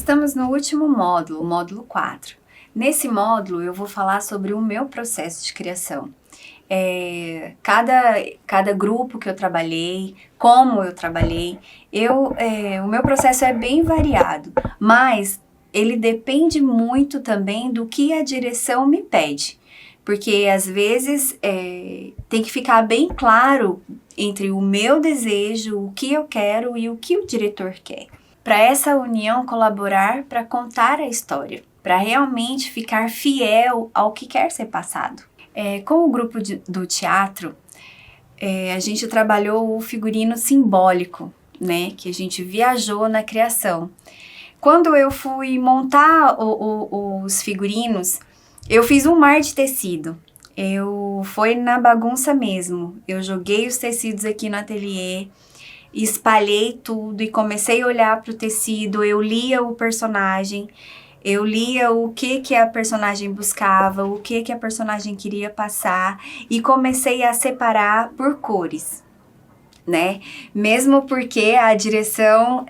estamos no último módulo, o módulo 4. Nesse módulo eu vou falar sobre o meu processo de criação. Cada grupo que eu trabalhei, como eu trabalhei, o meu processo é bem variado, mas ele depende muito também do que a direção me pede, porque às vezes tem que ficar bem claro entre o meu desejo, o que eu quero e o que o diretor quer. Para essa união colaborar para contar a história, para realmente ficar fiel ao que quer ser passado. Com o grupo do teatro, a gente trabalhou o figurino simbólico, né? Que a gente viajou na criação. Quando eu fui montar os figurinos, eu fiz um mar de tecido. Foi na bagunça mesmo. Eu joguei os tecidos aqui no ateliê, espalhei tudo e comecei a olhar para o tecido. Eu lia o personagem, eu lia o que a personagem buscava, o que a personagem queria passar e comecei a separar por cores, né? Mesmo porque a direção,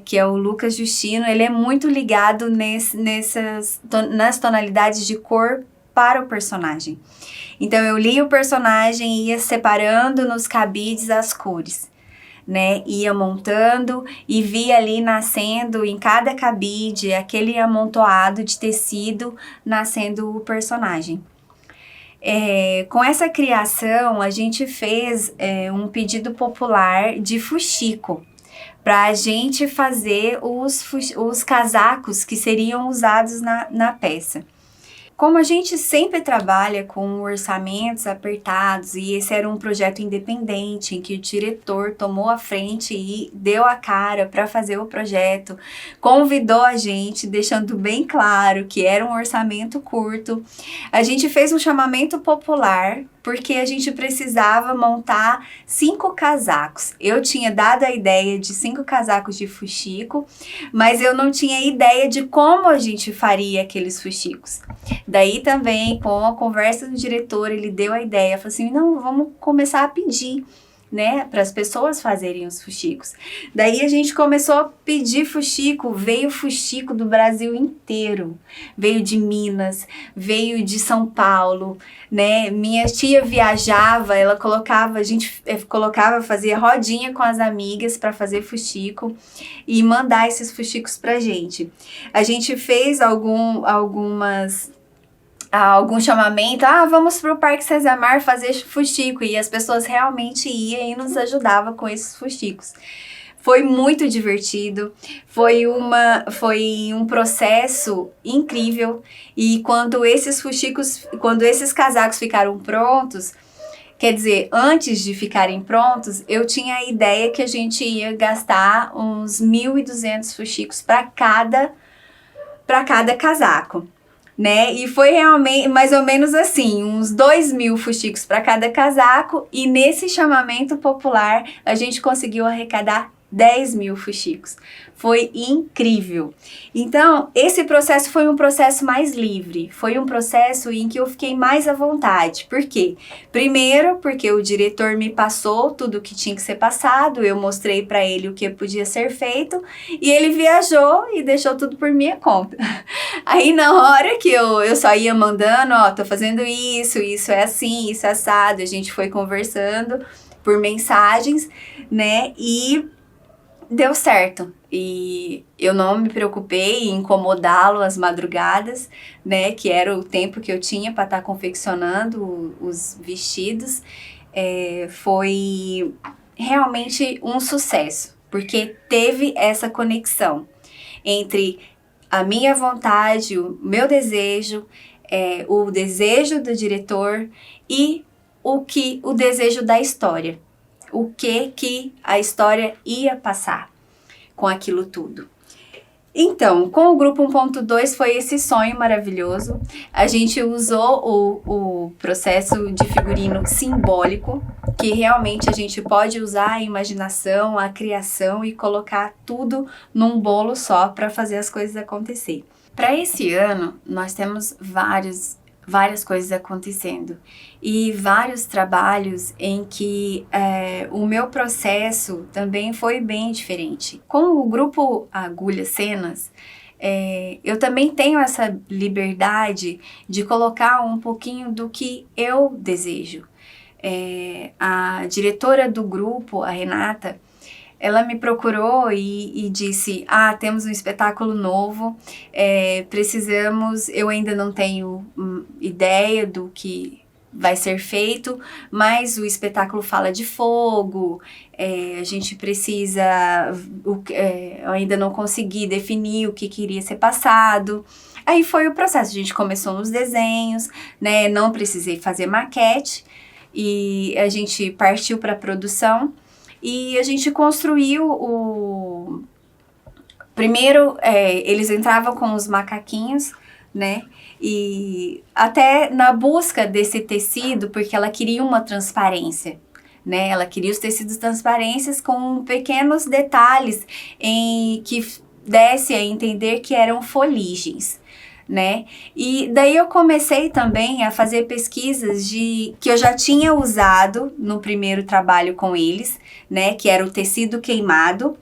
que é o Lucas Justino, ele é muito ligado nas tonalidades de cor para o personagem. Então eu lia o personagem e ia separando nos cabides as cores, né? Ia montando e via ali nascendo em cada cabide aquele amontoado de tecido nascendo o personagem. Com essa criação a gente fez um pedido popular de fuxico para a gente fazer os casacos que seriam usados na peça. Como a gente sempre trabalha com orçamentos apertados e esse era um projeto independente em que o diretor tomou a frente e deu a cara para fazer o projeto, convidou a gente, deixando bem claro que era um orçamento curto, a gente fez um chamamento popular porque a gente precisava montar 5 casacos. Eu tinha dado a ideia de 5 casacos de fuxico, mas eu não tinha ideia de como a gente faria aqueles fuxicos. Daí também, com a conversa do diretor, ele deu a ideia, falou assim, não, vamos começar a pedir, né, para as pessoas fazerem os fuxicos. Daí a gente começou a pedir fuxico, veio fuxico do Brasil inteiro, veio de Minas, veio de São Paulo, né, minha tia viajava, a gente fazia rodinha com as amigas para fazer fuxico e mandar esses fuxicos pra gente. A gente fez algum chamamento, vamos pro Parque César Mar fazer fuxico, e as pessoas realmente iam e nos ajudavam com esses fuxicos. Foi muito divertido, foi um processo incrível, e quando esses casacos ficaram prontos, quer dizer, antes de ficarem prontos, eu tinha a ideia que a gente ia gastar uns 1.200 fuxicos para cada casaco, né? E foi realmente mais ou menos assim, uns 2.000 fuxicos para cada casaco, e nesse chamamento popular a gente conseguiu arrecadar 10.000 fuxicos. Foi incrível. Então, esse processo foi um processo mais livre, foi um processo em que eu fiquei mais à vontade. Por quê? Primeiro, porque o diretor me passou tudo o que tinha que ser passado, eu mostrei para ele o que podia ser feito, e ele viajou e deixou tudo por minha conta. Aí, na hora que eu só ia mandando, tô fazendo isso é assim, isso é assado, a gente foi conversando por mensagens, né, e deu certo, e eu não me preocupei em incomodá-lo às madrugadas, né, que era o tempo que eu tinha para estar confeccionando os vestidos. Foi realmente um sucesso, porque teve essa conexão entre a minha vontade, o meu desejo, o desejo do diretor e o desejo da história. O que a história ia passar com aquilo tudo. Então, com o grupo 1.2 foi esse sonho maravilhoso. A gente usou o processo de figurino simbólico, que realmente a gente pode usar a imaginação, a criação e colocar tudo num bolo só para fazer as coisas acontecer. Para esse ano, nós temos várias coisas acontecendo e vários trabalhos em que o meu processo também foi bem diferente. Com o grupo Agulha Cenas, eu também tenho essa liberdade de colocar um pouquinho do que eu desejo. A diretora do grupo, a Renata, ela me procurou e disse, temos um espetáculo novo, precisamos, eu ainda não tenho ideia do que vai ser feito, mas o espetáculo fala de fogo, a gente precisa, eu ainda não consegui definir o que queria ser passado. Aí foi o processo, a gente começou nos desenhos, né, não precisei fazer maquete, e a gente partiu para a produção, e a gente construiu primeiro, eles entravam com os macaquinhos, né? E até na busca desse tecido, porque ela queria uma transparência, né? Ela queria os tecidos transparências com pequenos detalhes que desse a entender que eram foligens, né? E daí eu comecei também a fazer pesquisas que eu já tinha usado no primeiro trabalho com eles, né? Que era o tecido queimado.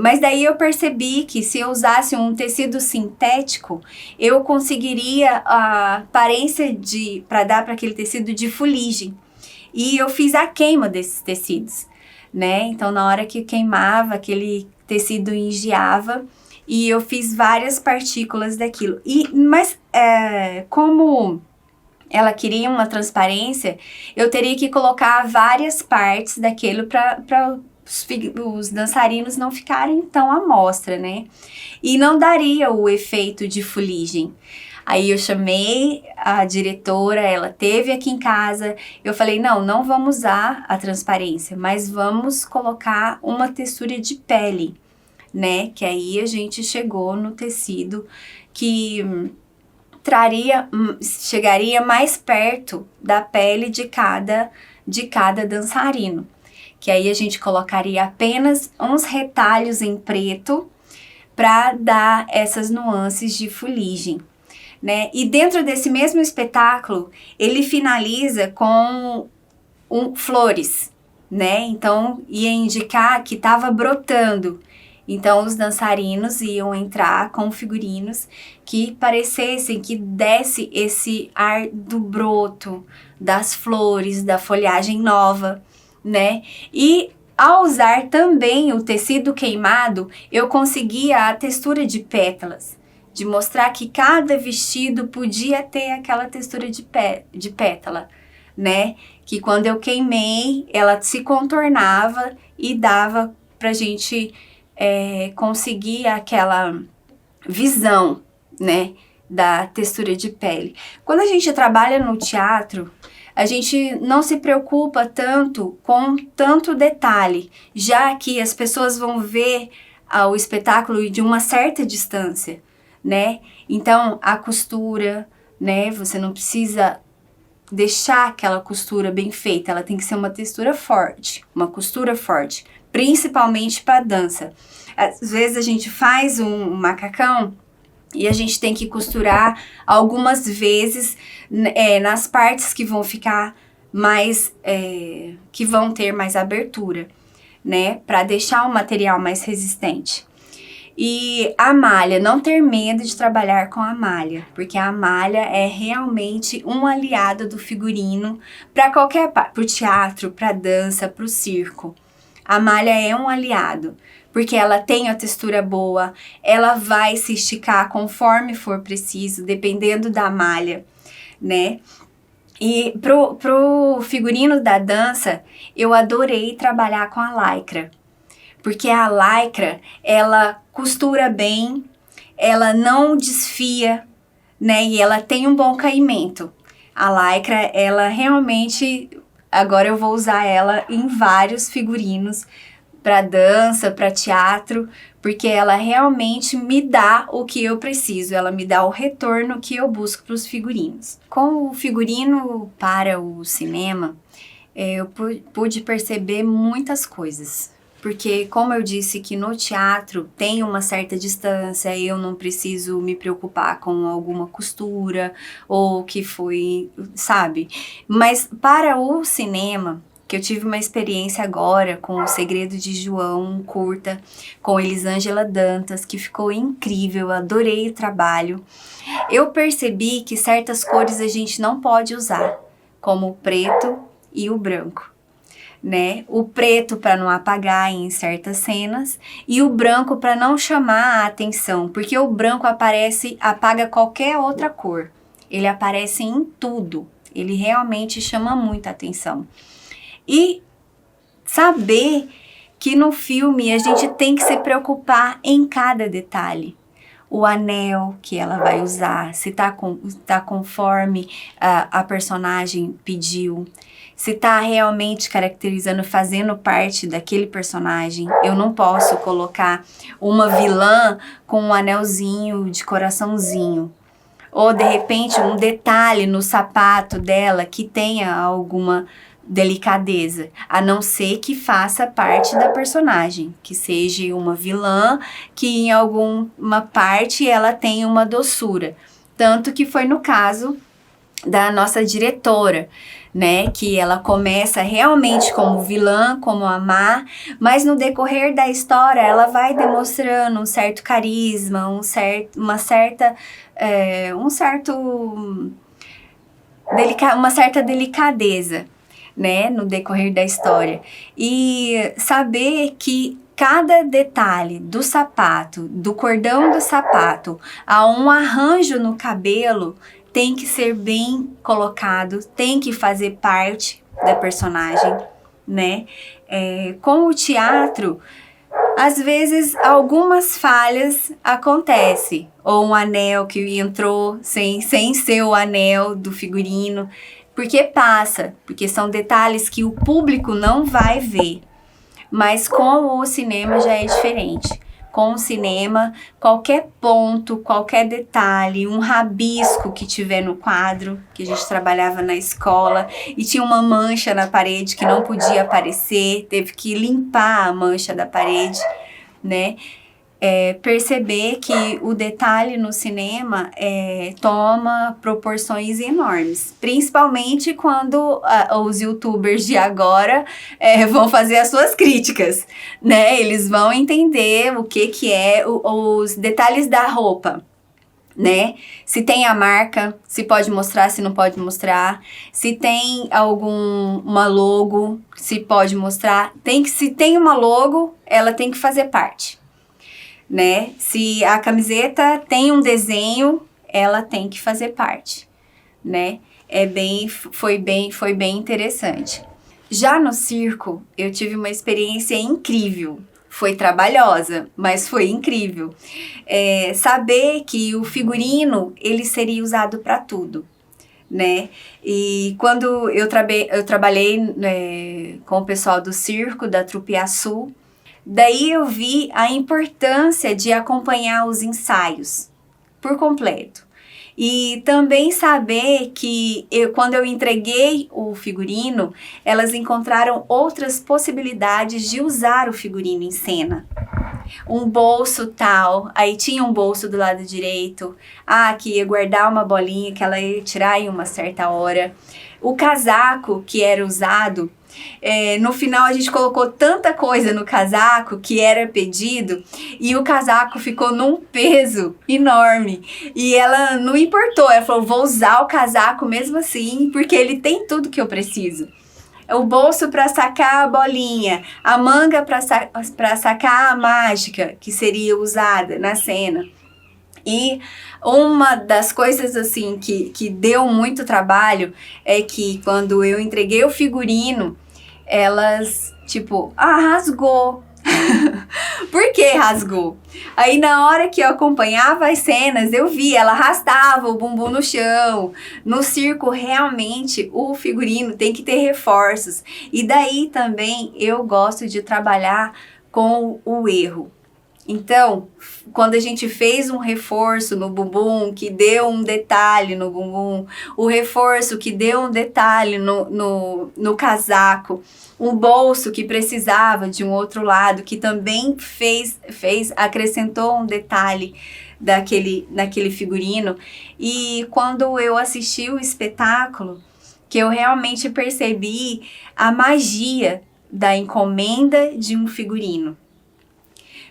Mas daí eu percebi que se eu usasse um tecido sintético, eu conseguiria a aparência para dar para aquele tecido de fuligem. E eu fiz a queima desses tecidos, né? Então, na hora que queimava, aquele tecido engiava e eu fiz várias partículas daquilo. Mas como ela queria uma transparência, eu teria que colocar várias partes daquilo para os dançarinos não ficarem tão à mostra, né? E não daria o efeito de fuligem. Aí eu chamei a diretora, ela teve aqui em casa, eu falei, não vamos usar a transparência, mas vamos colocar uma textura de pele, né? Que aí a gente chegou no tecido que chegaria mais perto da pele de cada dançarino. Que aí a gente colocaria apenas uns retalhos em preto para dar essas nuances de fuligem, né? E dentro desse mesmo espetáculo, ele finaliza com flores, né? Então, ia indicar que estava brotando. Então, os dançarinos iam entrar com figurinos que parecessem, que desse esse ar do broto, das flores, da folhagem nova, né? E ao usar também o tecido queimado, eu conseguia a textura de pétalas, de mostrar que cada vestido podia ter aquela textura de pétala, né? Que quando eu queimei, ela se contornava e dava pra gente conseguir aquela visão, né? Da textura de pele. Quando a gente trabalha no teatro, a gente não se preocupa tanto com tanto detalhe, já que as pessoas vão ver o espetáculo de uma certa distância, né? Então, a costura, né? Você não precisa deixar aquela costura bem feita, ela tem que ser uma textura forte, uma costura forte, principalmente para dança. Às vezes a gente faz um macacão e a gente tem que costurar algumas vezes nas partes que vão ficar mais, que vão ter mais abertura, né? Para deixar o material mais resistente. E a malha, não ter medo de trabalhar com a malha, porque a malha é realmente um aliado do figurino para qualquer parte, para o teatro, para a dança, para o circo. A malha é um aliado, porque ela tem a textura boa, ela vai se esticar conforme for preciso, dependendo da malha, né? E pro figurino da dança, eu adorei trabalhar com a lycra, porque a lycra, ela costura bem, ela não desfia, né? E ela tem um bom caimento. A lycra, ela realmente, agora eu vou usar ela em vários figurinos, para dança, para teatro, porque ela realmente me dá o que eu preciso, ela me dá o retorno que eu busco para os figurinos. Com o figurino para o cinema, eu pude perceber muitas coisas, porque como eu disse que no teatro tem uma certa distância, eu não preciso me preocupar com alguma costura, ou que foi, sabe? Mas para o cinema, que eu tive uma experiência agora com O Segredo de João, um curta, com Elisângela Dantas, que ficou incrível, eu adorei o trabalho. Eu percebi que certas cores a gente não pode usar, como o preto e o branco, né? O preto para não apagar em certas cenas e o branco para não chamar a atenção, porque o branco apaga qualquer outra cor. Ele aparece em tudo. Ele realmente chama muita atenção. E saber que no filme a gente tem que se preocupar em cada detalhe. O anel que ela vai usar, se tá conforme a personagem pediu, se tá realmente caracterizando, fazendo parte daquele personagem. Eu não posso colocar uma vilã com um anelzinho de coraçãozinho. Ou, de repente, um detalhe no sapato dela que tenha alguma delicadeza, a não ser que faça parte da personagem, que seja uma vilã, que em alguma parte ela tenha uma doçura. Tanto que foi no caso da nossa diretora, né, que ela começa realmente como vilã, como a má, mas no decorrer da história ela vai demonstrando um certo carisma, uma certa delicadeza, né, no decorrer da história. E saber que cada detalhe do sapato, do cordão do sapato, a um arranjo no cabelo, tem que ser bem colocado, tem que fazer parte da personagem, né? Com o teatro, às vezes algumas falhas acontecem, ou um anel que entrou sem ser o anel do figurino, porque são detalhes que o público não vai ver, mas com o cinema já é diferente. Com o cinema, qualquer ponto, qualquer detalhe, um rabisco que tiver no quadro, que a gente trabalhava na escola, e tinha uma mancha na parede que não podia aparecer, teve que limpar a mancha da parede, né? Perceber que o detalhe no cinema toma proporções enormes, principalmente quando os youtubers de agora vão fazer as suas críticas, né? Eles vão entender o que é os detalhes da roupa, né? Se tem a marca, se pode mostrar, se não pode mostrar, se tem uma logo, se pode mostrar, se tem uma logo, ela tem que fazer parte, né? Se a camiseta tem um desenho, ela tem que fazer parte, né? Foi bem interessante. Já no circo, eu tive uma experiência incrível. Foi trabalhosa, mas foi incrível. Saber que o figurino, ele seria usado para tudo, né? E quando eu trabalhei com o pessoal do circo, da Trupe Açul, daí eu vi a importância de acompanhar os ensaios por completo. E também saber que quando eu entreguei o figurino, elas encontraram outras possibilidades de usar o figurino em cena. Um bolso tal, aí tinha um bolso do lado direito, que ia guardar uma bolinha que ela ia tirar em uma certa hora. O casaco que era usado, no final a gente colocou tanta coisa no casaco que era pedido e o casaco ficou num peso enorme e ela não importou, ela falou, vou usar o casaco mesmo assim porque ele tem tudo que eu preciso. O bolso para sacar a bolinha, a manga para sacar a mágica que seria usada na cena. E uma das coisas assim que deu muito trabalho é que quando eu entreguei o figurino, elas rasgou. Por que rasgou? Aí na hora que eu acompanhava as cenas, eu vi, ela arrastava o bumbum no chão. No circo, realmente, o figurino tem que ter reforços. E daí também eu gosto de trabalhar com o erro. Então, quando a gente fez um reforço no bumbum, que deu um detalhe no bumbum, o reforço que deu um detalhe no casaco, um bolso que precisava de um outro lado, que também acrescentou um detalhe naquele figurino. E quando eu assisti o espetáculo, que eu realmente percebi a magia da encomenda de um figurino.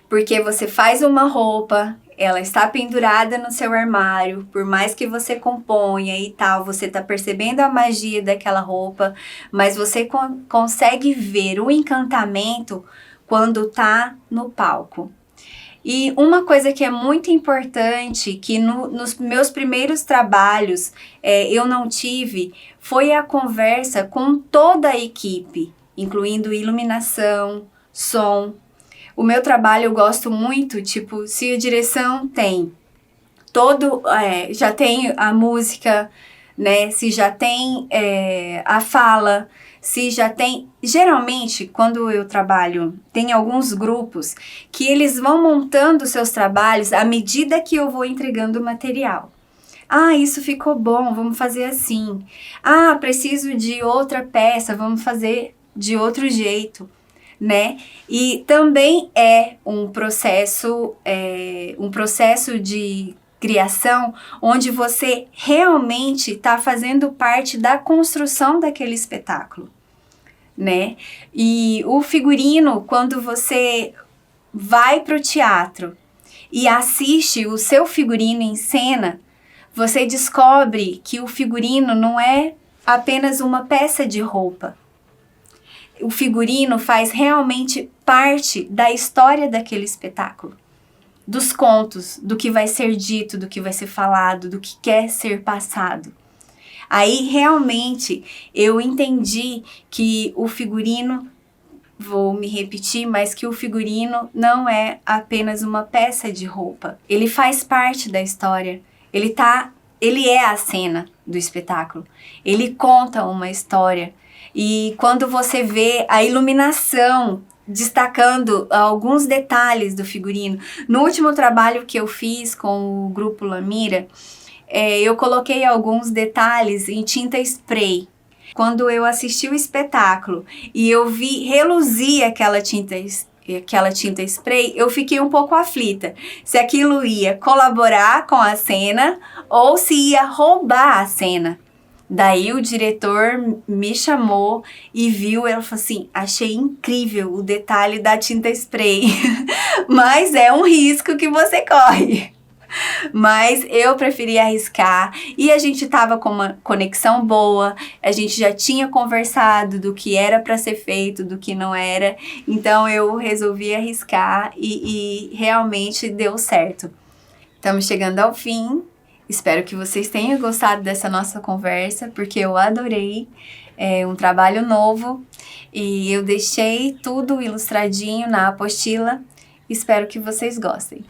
Porque você faz uma roupa, ela está pendurada no seu armário, por mais que você componha e tal, você está percebendo a magia daquela roupa, mas você consegue ver o encantamento quando tá no palco. E uma coisa que é muito importante, que nos meus primeiros trabalhos eu não tive, foi a conversa com toda a equipe, incluindo iluminação, som. O meu trabalho eu gosto muito, tipo, se a direção tem já tem a música, né? Se já tem a fala, se já tem... Geralmente, quando eu trabalho, tem alguns grupos que eles vão montando seus trabalhos à medida que eu vou entregando o material. Ah, isso ficou bom, vamos fazer assim. Ah, preciso de outra peça, vamos fazer de outro jeito, né? E também é um processo de criação onde você realmente está fazendo parte da construção daquele espetáculo, né? E o figurino, quando você vai para o teatro e assiste o seu figurino em cena, você descobre que o figurino não é apenas uma peça de roupa. O figurino faz realmente parte da história daquele espetáculo, dos contos, do que vai ser dito, do que vai ser falado, do que quer ser passado. Aí realmente eu entendi que o figurino, vou me repetir, mas que o figurino não é apenas uma peça de roupa. Ele faz parte da história. Ele é a cena do espetáculo. Ele conta uma história. E quando você vê a iluminação destacando alguns detalhes do figurino. No último trabalho que eu fiz com o Grupo Lamira, eu coloquei alguns detalhes em tinta spray. Quando eu assisti o espetáculo e eu vi reluzir aquela tinta spray, eu fiquei um pouco aflita. Se aquilo ia colaborar com a cena ou se ia roubar a cena. Daí o diretor me chamou e viu, ela falou assim, achei incrível o detalhe da tinta spray, mas é um risco que você corre. Mas eu preferi arriscar e a gente tava com uma conexão boa, a gente já tinha conversado do que era para ser feito, do que não era, então eu resolvi arriscar e realmente deu certo. Estamos chegando ao fim. Espero que vocês tenham gostado dessa nossa conversa, porque eu adorei. É um trabalho novo e eu deixei tudo ilustradinho na apostila. Espero que vocês gostem.